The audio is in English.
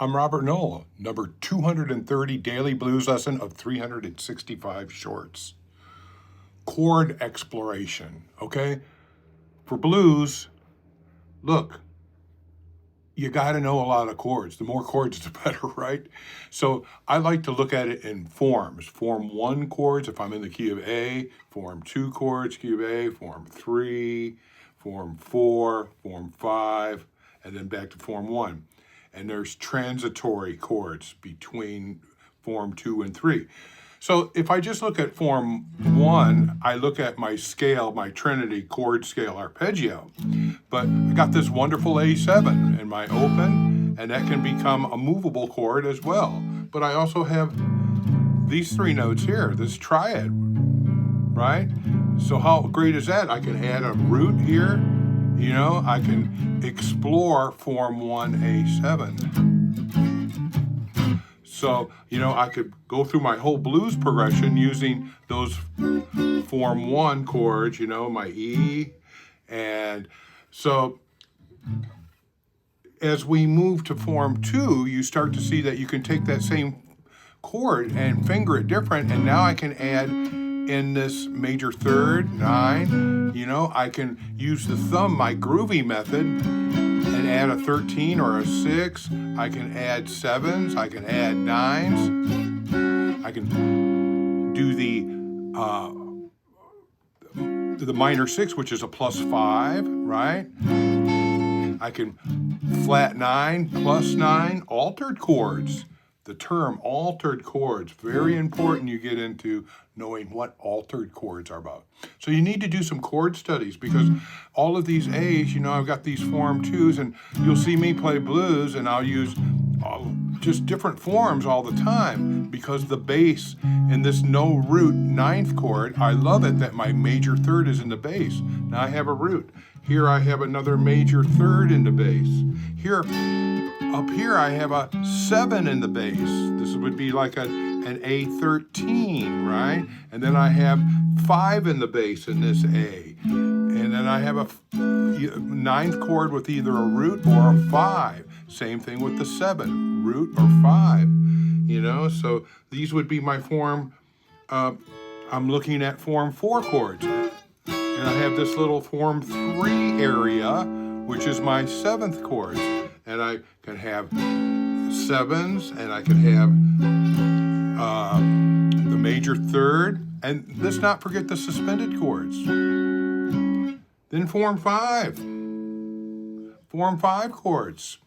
I'm Robert Noll, number 230 daily blues lesson of 365 shorts. Chord exploration, okay? For blues, look, you gotta know a lot of chords. The more chords, the better, right? So I like to look at it in forms. Form 1 chords, if I'm in the key of A, form 2 chords, key of A, form 3, form 4, form 5, and then back to form 1. And there's transitory chords between form 2 and 3. So if I just look at form 1, I look at my scale, my Trinity chord scale arpeggio. But I got this wonderful A7 in my open, and that can become a movable chord as well. But I also have these 3 notes here, this triad, right? So how great is that? I can add a root here. You know, I can explore form 1 A7. So, you know, I could go through my whole blues progression using those form 1 chords, you know, my E. And so as we move to form 2, you start to see that you can take that same chord and finger it different. And now I can add in this major third, 9, you know, I can use the thumb, my groovy method, and add a 13 or a 6. I can add 7s, I can add 9s. I can do the minor 6, which is a +5, right? I can flat 9, +9, altered chords. The term altered chords, very important you get into knowing what altered chords are about. So you need to do some chord studies because all of these A's, you know, I've got these form 2s, and you'll see me play blues and I'll use just different forms all the time because the bass in this no root 9th chord, I love it that my major third is in the bass. Now I have a root. Here I have another major third in the bass. Up here I have a 7 in the bass. This would be like an A13, right? And then I have 5 in the bass in this A. And then I have a 9th chord with either a root or a 5. Same thing with the 7, root or 5. You know, so these would be my form. I'm looking at form 4 chords. And I have this little form 3 area, which is my 7th chords. And I can have 7s, and I can have the major third, and let's not forget the suspended chords. Then form 5 chords.